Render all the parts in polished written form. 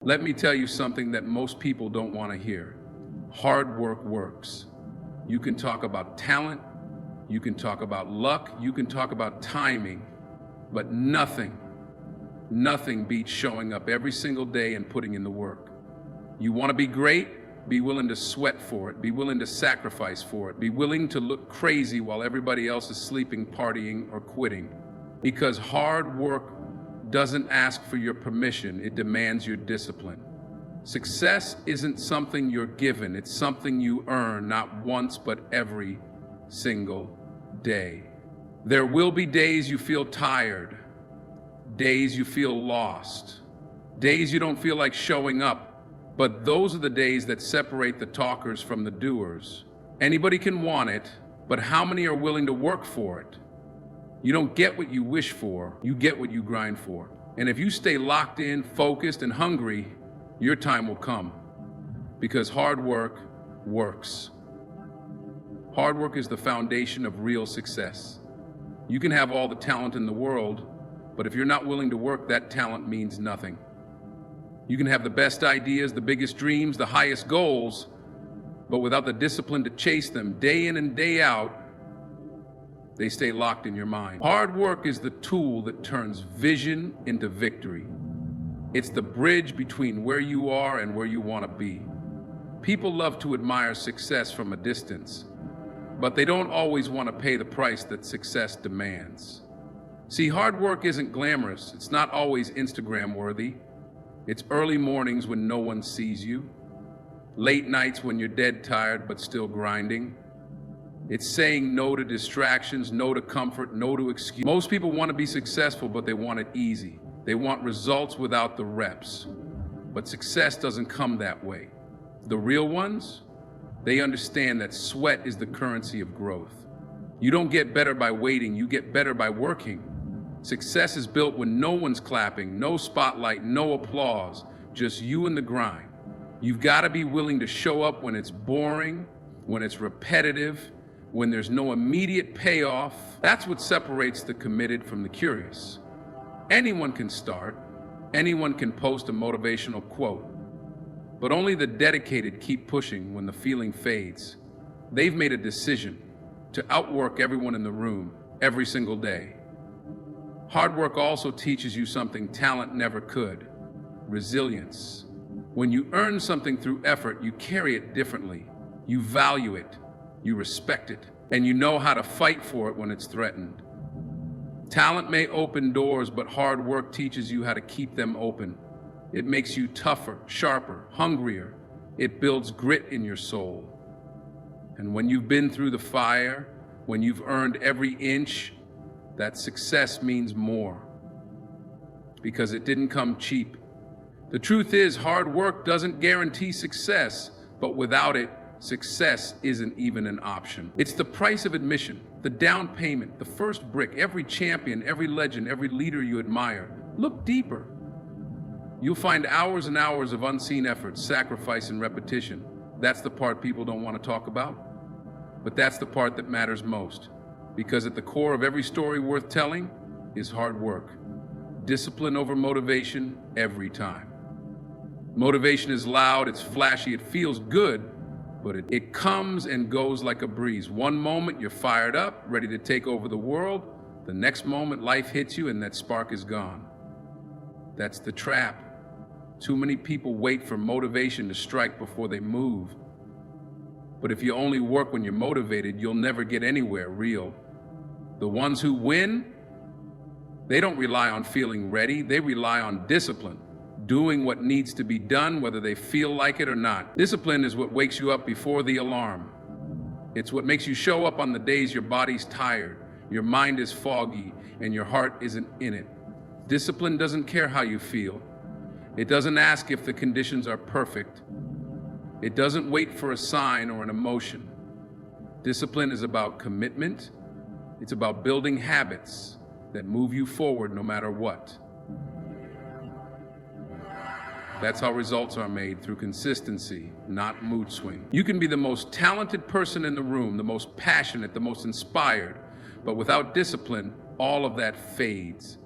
Let me tell you something that most people don't want to hear. Hard work works. You can talk about talent, you can talk about luck, you can talk about timing, but nothing beats showing up every single day and putting in the work. You want to be great? Be willing to sweat for it. Be willing to sacrifice for it. Be willing to look crazy while everybody else is sleeping, partying, or quitting. Because hard work doesn't ask for your permission, it demands your discipline. Success isn't something you're given, it's something you earn, not once, but every single day. There will be days you feel tired, days you feel lost, days you don't feel like showing up, but those are the days that separate the talkers from the doers. Anybody can want it, but how many are willing to work for it? You don't get what you wish for, you get what you grind for. And if you stay locked in, focused, and hungry, your time will come. Because hard work works. Hard work is the foundation of real success. You can have all the talent in the world, but if you're not willing to work, that talent means nothing. You can have the best ideas, the biggest dreams, the highest goals, but without the discipline to chase them day in and day out, they stay locked in your mind. Hard work is the tool that turns vision into victory. It's the bridge between where you are and where you want to be. People love to admire success from a distance, but they don't always want to pay the price that success demands. See, hard work isn't glamorous. It's not always Instagram worthy. It's early mornings when no one sees you, late nights when you're dead tired but still grinding. It's saying no to distractions, no to comfort, no to excuse. Most people want to be successful, but they want it easy. They want results without the reps. But success doesn't come that way. The real ones, they understand that sweat is the currency of growth. You don't get better by waiting, you get better by working. Success is built when no one's clapping, no spotlight, no applause, just you and the grind. You've got to be willing to show up when it's boring, when it's repetitive, when there's no immediate payoff. That's what separates the committed from the curious. Anyone can start, anyone can post a motivational quote, but only the dedicated keep pushing when the feeling fades. They've made a decision to outwork everyone in the room every single day. Hard work also teaches you something talent never could: resilience. When you earn something through effort, you carry it differently. You value it, you respect it, and you know how to fight for it when it's threatened. Talent may open doors, but hard work teaches you how to keep them open. It makes you tougher, sharper, hungrier. It builds grit in your soul. And when you've been through the fire, when you've earned every inch, that success means more. Because it didn't come cheap. The truth is, hard work doesn't guarantee success, but without it, success isn't even an option. It's the price of admission, the down payment, the first brick. Every champion, every legend, every leader you admire. Look deeper. You'll find hours and hours of unseen effort, sacrifice, and repetition. That's the part people don't want to talk about. But that's the part that matters most. Because at the core of every story worth telling is hard work. Discipline over motivation every time. Motivation is loud, it's flashy, it feels good, but it comes and goes like a breeze. One moment you're fired up, ready to take over the world. The next moment life hits you and that spark is gone. That's the trap. Too many people wait for motivation to strike before they move. But if you only work when you're motivated, you'll never get anywhere real. The ones who win, they don't rely on feeling ready, they rely on discipline. Doing what needs to be done, whether they feel like it or not. Discipline is what wakes you up before the alarm. It's what makes you show up on the days your body's tired, your mind is foggy, and your heart isn't in it. Discipline doesn't care how you feel. It doesn't ask if the conditions are perfect. It doesn't wait for a sign or an emotion. Discipline is about commitment. It's about building habits that move you forward no matter what. That's how results are made, through consistency, not mood swing. You can be the most talented person in the room, the most passionate, the most inspired, but without discipline, all of that fades.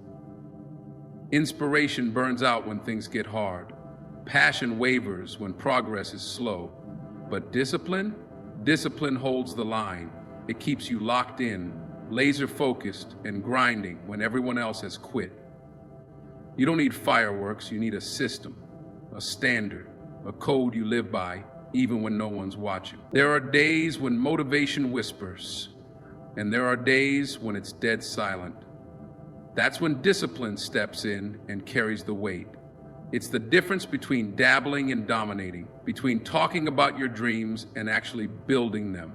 Inspiration burns out when things get hard. Passion wavers when progress is slow. But discipline holds the line. It keeps you locked in, laser focused, and grinding when everyone else has quit. You don't need fireworks, you need a system, a standard, a code you live by, even when no one's watching. There are days when motivation whispers, and there are days when it's dead silent. That's when discipline steps in and carries the weight. It's the difference between dabbling and dominating, between talking about your dreams and actually building them.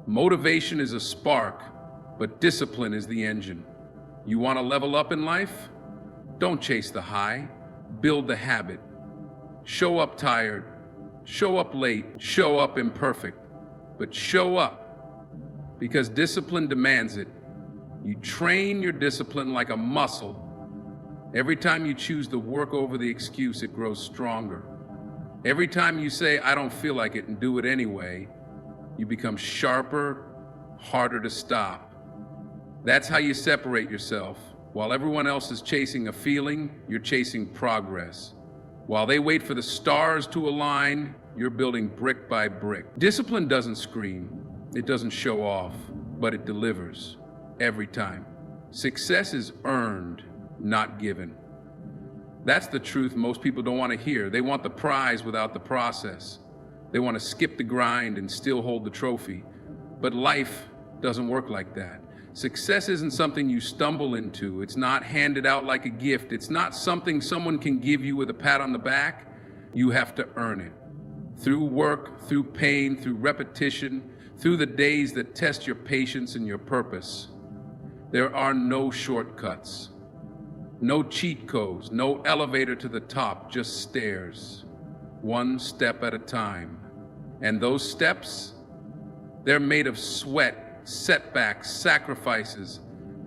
Motivation is a spark, but discipline is the engine. You want to level up in life? Don't chase the high, build the habit. Show up tired, show up late, show up imperfect, but show up because discipline demands it. You train your discipline like a muscle. Every time you choose the work over the excuse, it grows stronger. Every time you say, I don't feel like it, and do it anyway, you become sharper, harder to stop. That's how you separate yourself. While everyone else is chasing a feeling, you're chasing progress. While they wait for the stars to align, you're building brick by brick. Discipline doesn't scream, it doesn't show off, but it delivers every time. Success is earned, not given. That's the truth most people don't want to hear. They want the prize without the process. They want to skip the grind and still hold the trophy. But life doesn't work like that. Success isn't something you stumble into. It's not handed out like a gift. It's not something someone can give you with a pat on the back. You have to earn it. Through work, through pain, through repetition, through the days that test your patience and your purpose. There are no shortcuts. No cheat codes, no elevator to the top, just stairs, one step at a time. And those steps, they're made of sweat, setbacks, sacrifices,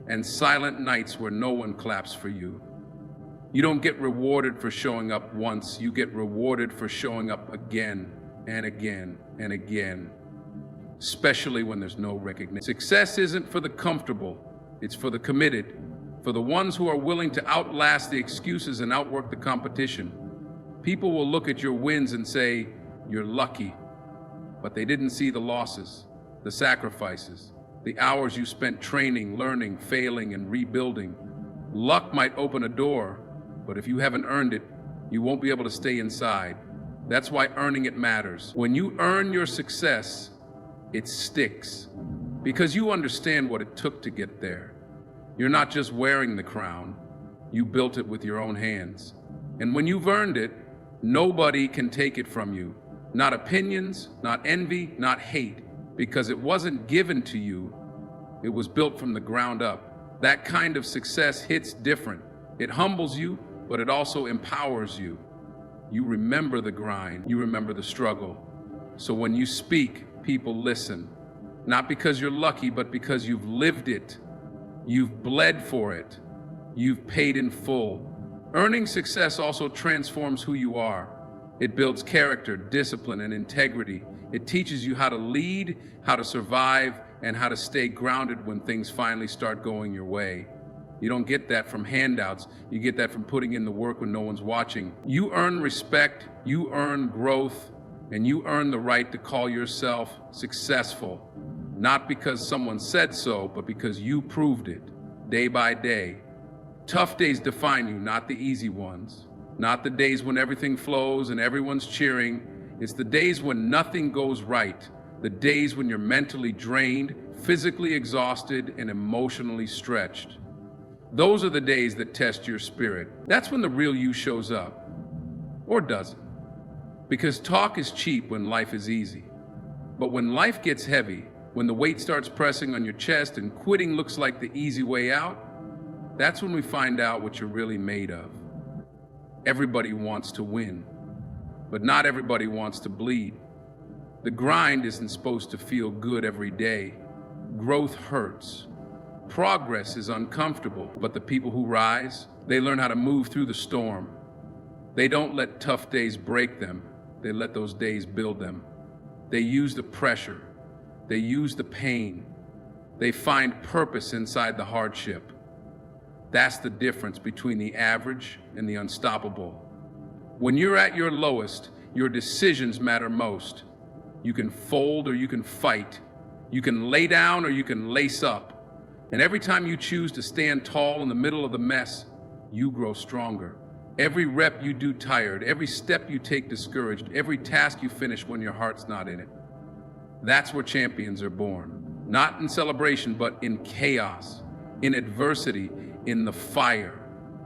and silent nights where no one claps for you. You don't get rewarded for showing up once, you get rewarded for showing up again and again and again, especially when there's no recognition. Success isn't for the comfortable, it's for the committed. For the ones who are willing to outlast the excuses and outwork the competition. People will look at your wins and say, you're lucky, but they didn't see the losses, the sacrifices, the hours you spent training, learning, failing, and rebuilding. Luck might open a door, but if you haven't earned it, you won't be able to stay inside. That's why earning it matters. When you earn your success, it sticks, because you understand what it took to get there. You're not just wearing the crown, you built it with your own hands. And when you've earned it, nobody can take it from you. Not opinions, not envy, not hate, because it wasn't given to you, it was built from the ground up. That kind of success hits different. It humbles you, but it also empowers you. You remember the grind, you remember the struggle. So when you speak, people listen. Not because you're lucky, but because you've lived it. You've bled for it. You've paid in full. Earning success also transforms who you are. It builds character, discipline, and integrity. It teaches you how to lead, how to survive, and how to stay grounded when things finally start going your way. You don't get that from handouts. You get that from putting in the work when no one's watching. You earn respect, you earn growth, and you earn the right to call yourself successful. Not because someone said so, but because you proved it, day by day. Tough days define you, not the easy ones. Not the days when everything flows and everyone's cheering. It's the days when nothing goes right. The days when you're mentally drained, physically exhausted, and emotionally stretched. Those are the days that test your spirit. That's when the real you shows up. Or doesn't. Because talk is cheap when life is easy. But when life gets heavy, when the weight starts pressing on your chest and quitting looks like the easy way out, that's when we find out what you're really made of. Everybody wants to win, but not everybody wants to bleed. The grind isn't supposed to feel good every day. Growth hurts. Progress is uncomfortable, but the people who rise, they learn how to move through the storm. They don't let tough days break them. They let those days build them. They use the pressure. They use the pain. They find purpose inside the hardship. That's the difference between the average and the unstoppable. When you're at your lowest, your decisions matter most. You can fold or you can fight. You can lay down or you can lace up. And every time you choose to stand tall in the middle of the mess, you grow stronger. Every rep you do tired, every step you take discouraged, every task you finish when your heart's not in it. That's where champions are born. Not in celebration, but in chaos, in adversity, in the fire.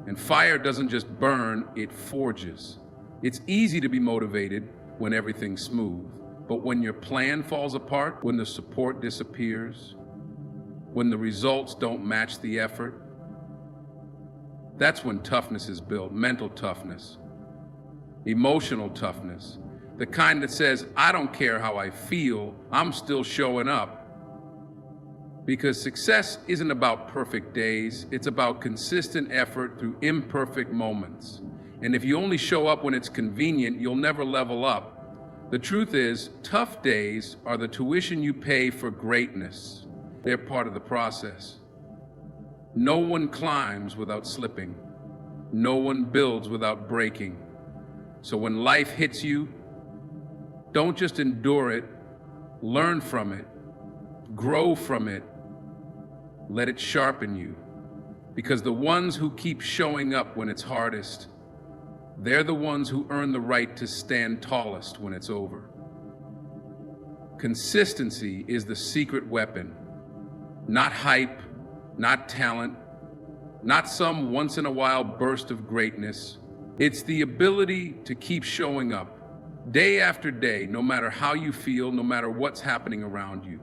And fire doesn't just burn, it forges. It's easy to be motivated when everything's smooth. But when your plan falls apart, when the support disappears, when the results don't match the effort, that's when toughness is built. Mental toughness, emotional toughness, the kind that says, I don't care how I feel, I'm still showing up. Because success isn't about perfect days, it's about consistent effort through imperfect moments. And if you only show up when it's convenient, you'll never level up. The truth is, tough days are the tuition you pay for greatness. They're part of the process. No one climbs without slipping. No one builds without breaking. So when life hits you, don't just endure it, learn from it, grow from it, let it sharpen you. Because the ones who keep showing up when it's hardest, they're the ones who earn the right to stand tallest when it's over. Consistency is the secret weapon. Not hype, not talent, not some once-in-a-while burst of greatness. It's the ability to keep showing up, day after day, no matter how you feel, no matter what's happening around you.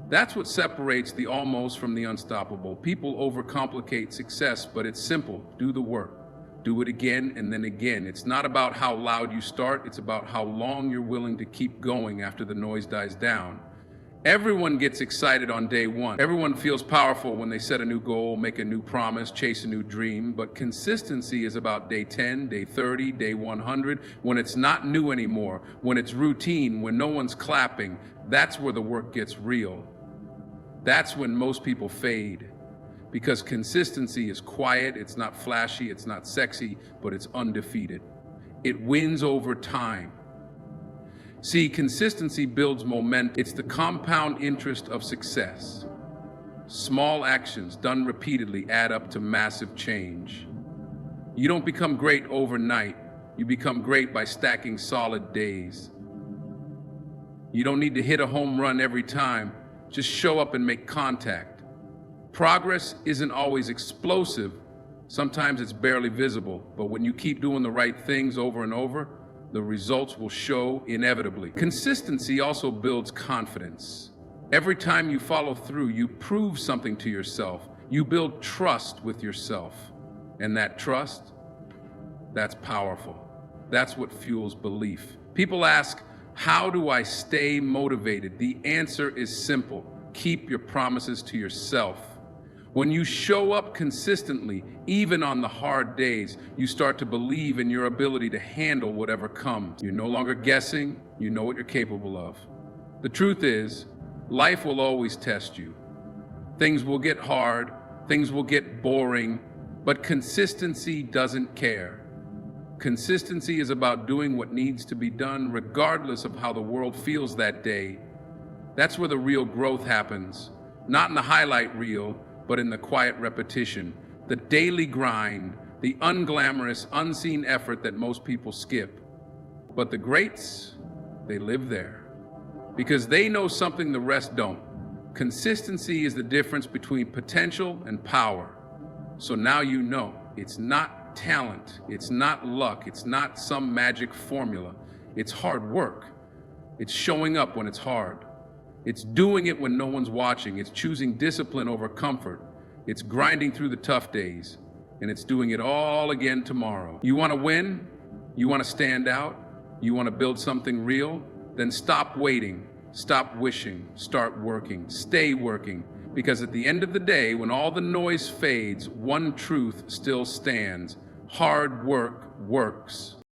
That's what separates the almost from the unstoppable. People overcomplicate success, but it's simple. Do the work. Do it again and then again. It's not about how loud you start, it's about how long you're willing to keep going after the noise dies down. Everyone gets excited on day one. Everyone feels powerful when they set a new goal, make a new promise, chase a new dream. But consistency is about day 10, day 30, day 100, when it's not new anymore, when it's routine, when no one's clapping. That's where the work gets real. That's when most people fade. Because consistency is quiet, it's not flashy, it's not sexy, but it's undefeated. It wins over time. See, consistency builds momentum. It's the compound interest of success. Small actions done repeatedly add up to massive change. You don't become great overnight. You become great by stacking solid days. You don't need to hit a home run every time. Just show up and make contact. Progress isn't always explosive. Sometimes it's barely visible. But when you keep doing the right things over and over, the results will show inevitably. Consistency also builds confidence. Every time you follow through, you prove something to yourself. You build trust with yourself. And that trust, that's powerful. That's what fuels belief. People ask, how do I stay motivated? The answer is simple. Keep your promises to yourself. When you show up consistently, even on the hard days, you start to believe in your ability to handle whatever comes. You're no longer guessing, you know what you're capable of. The truth is, life will always test you. Things will get hard, things will get boring, but consistency doesn't care. Consistency is about doing what needs to be done regardless of how the world feels that day. That's where the real growth happens, not in the highlight reel, but in the quiet repetition, the daily grind, the unglamorous, unseen effort that most people skip. But the greats, they live there because they know something the rest don't. Consistency is the difference between potential and power. So now you know, it's not talent, it's not luck, it's not some magic formula. It's hard work. It's showing up when it's hard. It's doing it when no one's watching. It's choosing discipline over comfort. It's grinding through the tough days. And it's doing it all again tomorrow. You want to win? You want to stand out? You want to build something real? Then stop waiting. Stop wishing. Start working. Stay working. Because at the end of the day, when all the noise fades, one truth still stands. Hard work works.